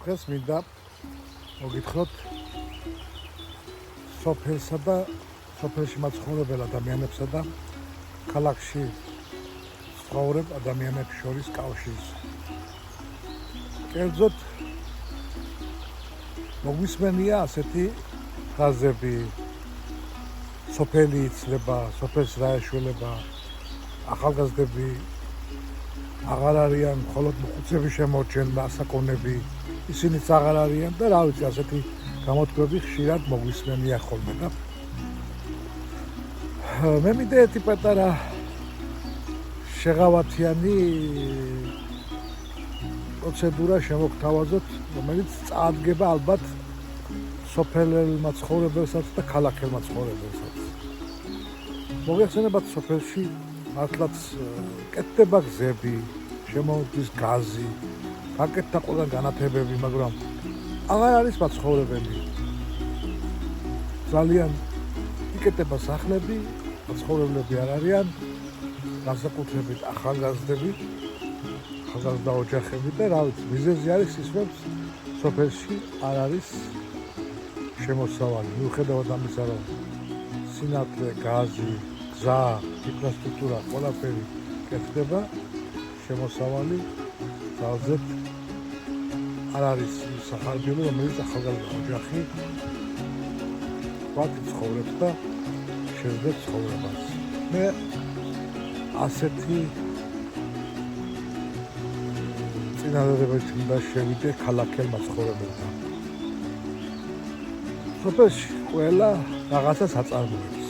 დღეს მინდა მოგითხროთ სოფელსა და სოფელში მაცხოვრებელ ადამიანებსა და ქალაქში ცხოვრებ ადამიანებს შორის კავშირს. კერძოდ მოგვისმენია ასეთი ფრაზები: სოფელი იცლება, სოფელს რა ეშველება, ახალგაზრდები აღარ არიან, მხოლოდ მოხუცები შემორჩენდა, ასაკონები, ისინიც აღარ არიან და რა ვიცი, ასეთი გამოთქმები ხშირად მოგვისმენია ხოლმე და მე მინდა ერთი პატარა შეღავათიანი პროცედურა შემოგთავაზოთ, რომელიც წაადგება ალბათ სოფელ მაცხოვრებელსაც და ქალაქელ მაცხოვრებელსაც. მოგეხსენებათ, სოფელში მართლაც კეთდება გზები, შემოდის გაზი, გაკეთდა ყველა განათებები, მაგრამ აღარ არის მაცხოვრებელი. ძალიან იკეთება სახლები, მაცხოვრებლები არ არიან, განსაკუთრებით ახალგაზრდები, ახალგაზრდა ოჯახები და რა ვიცი, მიზეზი არის ის, რომ სოფელში არ არის შემოსავალი. მიუხედავად ამისა, რომ სინათლე, გაზი, გზა, ინფრასტრუქტურა ყველაფერი კეთდება, შემოსავალი ძალზედ არ არის სახარბიელი, რომელიც ახალგაზრდა ოჯახი ვთქვათ ცხოვრობს და შეძლებს ცხოვრებას. მე ასეთი წინადადებებით უნდა შევიდე ქალაქელ მაცხოვრებელთან. სოფელში ყველა რაღაცას აწარმოებს.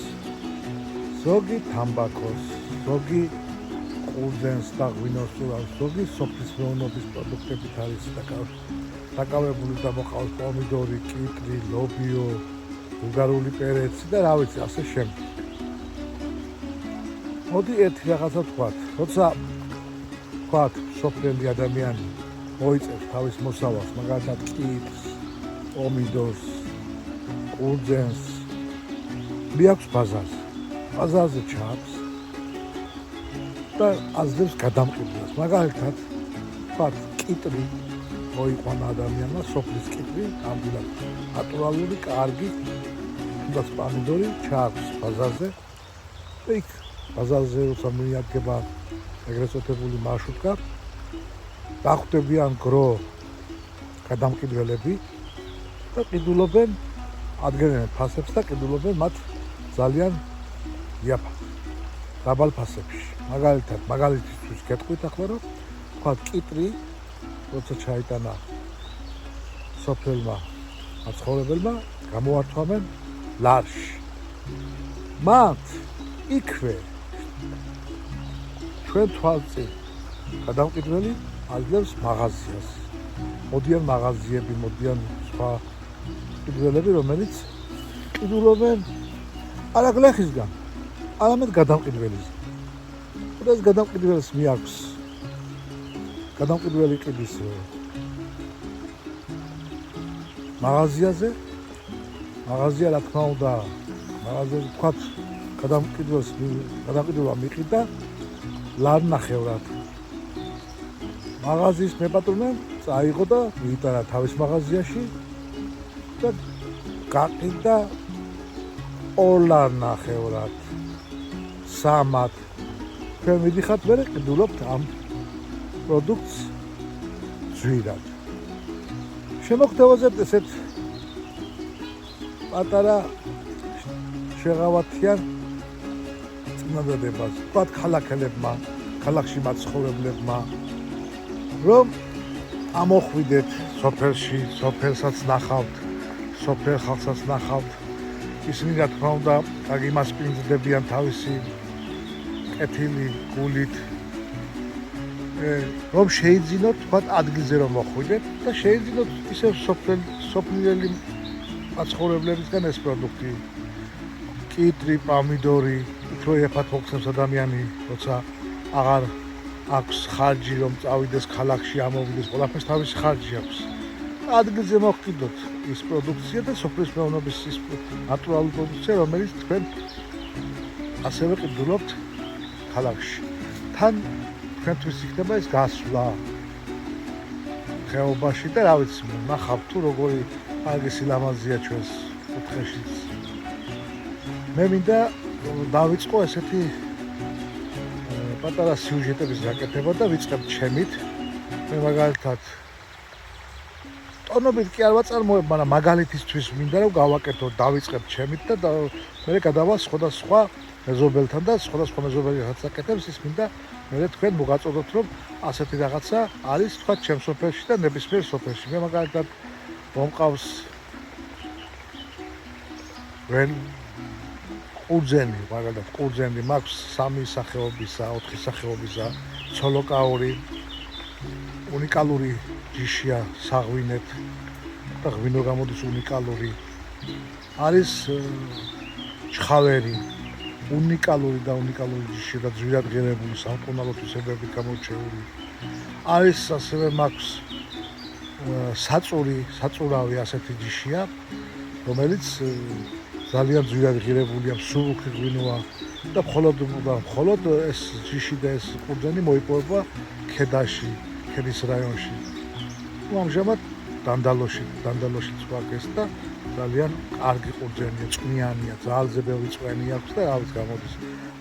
ზოგი თამბაქოს, ზოგი ყურძენს და ღვინოს ურავს, ზოგი სოფლის მეურნეობის პროდუქტებით არის დაკავებული და მოყავს პომიდორი, კიტრი, ლობიო, ბულგარული პერეცი და რა ვიცი, ასე შემდეგ. მოდი ერთი რაღაცა ვთქვათ, როცა ვთქვათ სოფლელი ადამიანი მოიწევს თავის მოსავალს, მაგალითად კიტრს, პომიდორს, ყურძენს, მიაქვს ბაზარზე. ბაზარზე ჩააქვს და აძლევს გადამყიდვას. მაგალითად, ვთქვათ, კიტრი მოიყვანა ადამიანმა, სოფლის კიტრი, ამბილად ნატურალური, კარგი, თუნდაც პომიდორი ჩააქვს ბაზარზე და იქ ბაზარზე როცა მიადგება ეგრეთ წოდებული მარშრუტკა, დახვდებიან გრო გადამყიდველები და ყიდულობენ, ადგენენ ფასებს და ყიდულობენ მათ ძალიან იაფად, დაბალ ფასებში. მაგალითად, მაგალითისთვის გეტყვით ახლა, რომ თქვათ კიტრი, როცა ჩაიტანა სოფელმა მაცხოვრებელმა, გამოართვამენ ლარში. მათ იქვე ჩვენ თვალწინ გადამყიდველი აძლევს მაღაზიას. მოდიან მაღაზიები, მოდიან სხვა ყიდველები, რომელიც ყიდულობენ არა გლეხისგან, არამედ გადამყიდველის. და ეს გადამყიდველს მიაქვს გადამყიდველი ყიდის მაღაზია, რა თქმა უნდა, მაღაზიაზე ვთქვათ, გადამყიდველმა მიყიდა ლარნახევრად. მაღაზიის მეპატრონე წაიღო და მიიტანა თავის მაღაზიაში და გაყიდა 2 ლარნახევრად, 3-ად. ჩვენ მიდიხართ მერე ყიდულობთ ამ პროდუქტს ძვირად. შემოგთავაზებთ ესეთ პატარა შეღავათიან წინადადებას, ვთქვათ ქალაქელებმა, ქალაქში მაცხოვრებლებმა, რომ ამოხვიდეთ სოფელში, სოფელსაც ნახავთ, სოფელ ხალხსაც ნახავთ. ისინი რა თქმა უნდა კარგი მასპინძლებიან თავისი კეთილი გულით, რომ შეიძინოთ, ვთქვათ, ადგილზე რომ მოხვიდეთ და შეიძინოთ ისევ სოფლიელი მაცხოვრებლებისგან ეს პროდუქტი. კიტრი, პომიდორი, უფრო იაფად მოხსნებს ადამიანი, როცა აღარ აქვს ხარჯი, რომ წავიდეს ქალაქში, ამოვიდეს, ყველაფერს თავისი ხარჯი აქვს. ადგილზე მოხვიდოთ ის პროდუქცია და სოფლის მეურნეობის ის ნატურალური პროდუქცია, რომელიც თქვენ ასევე ყიდულობთ ქალაქში. თან თქვენთვის იქნება ეს გასვლა. ხეობაში და რა ვიცი, ნახავ თუ როგორი კარგი სილამაზეა ჩვენს კუთხეშიც. მე მინდა დავიწყო ესეთი პატარა სიუჟეტების გაკეთება და ვიწყებ ჩემით. მე მაგალითად ტონობით კი არ ვაწარმოებ, მაგრამ მაგალითისთვის მინდა რომ გავაკეთო, დავიწყებ ჩემით და მე გადავალ სხვადასხვა მეზობელთან და სხვადასხვა მეზობელი რაც აკეთებს, ის მინდა მე თქვენ მოგაწოდოთ, რომ ასეთი რაღაცა არის თქვა ჩემ სოფელში და ნებისმიერ სოფელში. მე მაგალითად მომყავს ყურძენი, მაგალითად ყურძენი მაქვს 3 სახეობისა, 4 სახეობისა, ცოლოკაური, უნიკალური ჯიშია საღვინეთ და ღვინო გამოდის უნიკალური. არის ჩხავერი, უნიკალური და უნიკალური ჯიში და ძვირად ღირებული სამკურნალო თვისებებით გამოჩეული. არის ასევე მაქვს საწურავი ასეთი ჯიშია, რომელიც ძალიან ძვირად ღირებულია, მსუბუქი ღვინოა და მხოლოდ ეს ჯიში და ეს ყურძენი მოიპოვება ქედაში, ქედის რაიონში. ამჟამად დანდალოში ვარგეს და ძალიან კარგი ყურძენია, წვნიანია, ძალზე ბევრი წვენი აქვს და რა ვიცი გამოდის.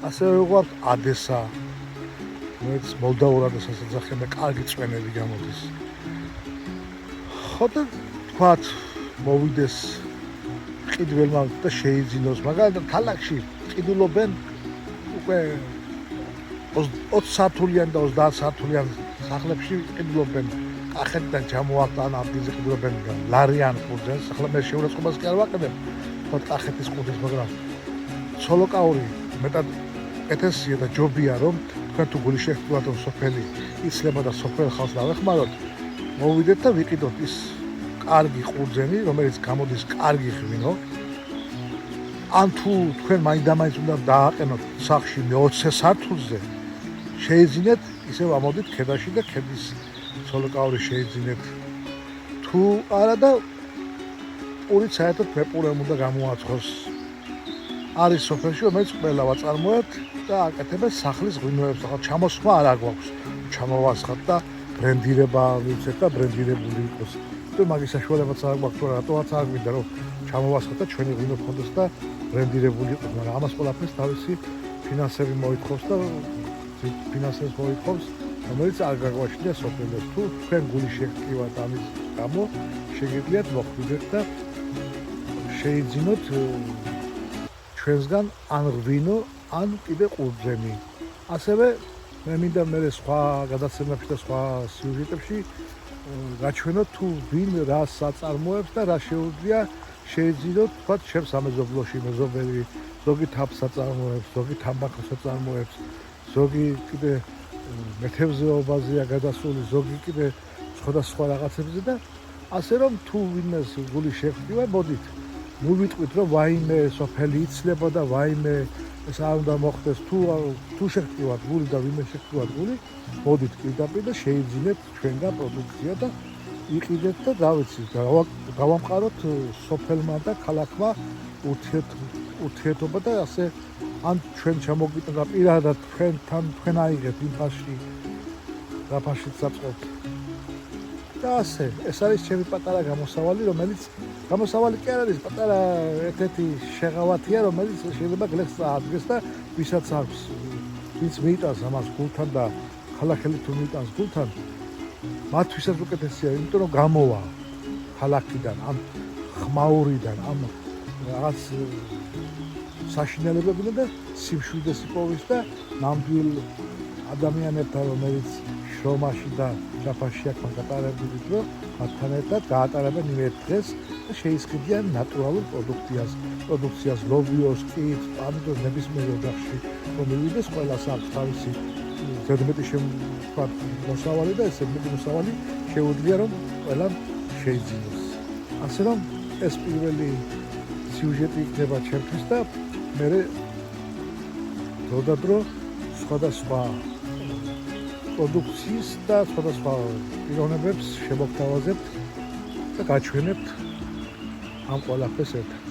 ასევე ვიყავ ადესა, რომელიც მოლდაურ ადესას ეძახიან და კარგი წვენები გამოდის. ხო და თქვათ მოვიდეს ყიდველმა და შეიძინოს, მაგალითად ქალაქში ყიდულობენ უკვე 20 საათულიან და 30 საათულიან სახლებში ყიდულობენ. კახეთიდან ჩამოაყან ადგილზე ყიდულობენ ლარიან ყურძენს. ახლა მე შეურაცხყოფას კი არ ვაყენებ, თქვათ კახეთის ყურძენს, მაგრამ ცოლოკაური მეტად ეთესია და ჯობია რომ თქვენ თუ გული შეგხვდათ რომ სოფელი იცლება და სოფელ ხალხს დავეხმაროთ, მოვიდეთ და ვიყიდოთ ის კარგი ყურძენი, რომელიც გამოდის კარგი ღვინო. ან თუ თქვენ მაინდამაინც უნდა დააყენოთ სახლში მე-20 სართულზე, შეიძინეთ, ისევ ამოდით ქედაში და ქედის ცოლოკაური შეიძინეთ. თუ არა და პურით საერთოდ მეპურემ უნდა გამოაცხოს. არის სოფელში, რომელიც ყველა ვაწარმოებთ და აკეთებენ სახლის ღვინოებს. ახლა ჩამოსხმა არ აგვაქვს. ჩამოვასხათ და ბრენდირება ვიცეთ და ბრენდირებული იყოს. თუ მაგის საშუალებაც არ გვაქვს, თუ რატოაც არ გვინდა რომ ჩამოვასხათ და ჩვენი ღვინო გქონდეს და ბრენდირებული იყოს, მაგრამ ამას ყველაფერს თავისი ფინანსები მოითხოვს და ფინანსებს მოითხოვს, რომელიც არ გაგვაჩნია სოფელს. თუ თქვენ გული შეგტკივათ ამის გამო, შეგიძლიათ მოხვიდეთ და შეიძინოთ ჩვენსგან ან ღვინო, ან კიდე ყურძენი. ასევე მე მინდა მე სხვა გადაცემებში და სხვა სიუჟეტებში გაჩვენოთ თუ ვინ რას აწარმოებს და რა შეუძლია შეიძინოთ თქვათ ჩემს სამეზობლოში მეზობელი, ზოგი თაფს აწარმოებს, ზოგი თამბაქოს აწარმოებს, ზოგი კიდე მეთევზეობაზეა გადასული, ზოგი კიდე სხვადასხვა რაღაცებზე და ასე რომ თუ ვინმეს გული შეგხვდივა, მოდით მოვიტყვით რომ ვაიმე სოფელი იცლება და ვაიმე ეს არ უნდა მოხდეს, თუ შეგხვდივათ გული და ვინმე შეგხვდივათ გული, მოდით პირდაპირ და შეიძინეთ ჩვენგან პროდუქცია და იყიდეთ და რა ვიცი, გავამყაროთ სოფელმა და ქალაქმა ურთიერთობა და ასე ან ჩვენ ჩამოგვიტანდა პირადად თქვენ აიღეთ იმ ფასში, რა ფაშიც საწყობთ. და ასე, ეს არის ჩემი პატარა გამოსავალი, რომელიც გამოსავალი კი არ არის, პატარა ერთ-ერთი შეღავათია, რომელიც შეიძლება გლეხს წაადგეს და ვისაც აქვს, ვინც მიიტანს ამას გულთან და ქალაქელი თუ მიიტანს გულთან, მათთვისაც უკეთესია, იმიტომ რომ გამოვა ქალაქიდან, ამ ხმაურიდან, ამ რაღაც საშინელებებიდან და სიმშვიდეს იპოვის და ნამდვილ ადამიანებთან, რომელიც შრომაში და ჯაფაში აქ გატარებულით, რომ მათთან ერთად გაატარებენ იმ ერთ დღეს და შეისყიდიან ნატურალურ პროდუქციას, ლობიოს, კით, პამიდორს, ნებისმიერ ოჯახში, რომ მივიდეს ყველას აქვს თავისი ზედმეტი მოსავალი და ეს ზედმეტი მოსავალი შეუძლია რომ ყველამ შეიძინოს. ასე რომ ეს პირველი სიუჟეტი იქნება ჩემთვის და მე დროდადრო სხვადასხვა პროდუქციის და სხვადასხვა პიროვნებებს შემოგთავაზებთ და გაჩვენებთ ამ ყველაფერს ერთად.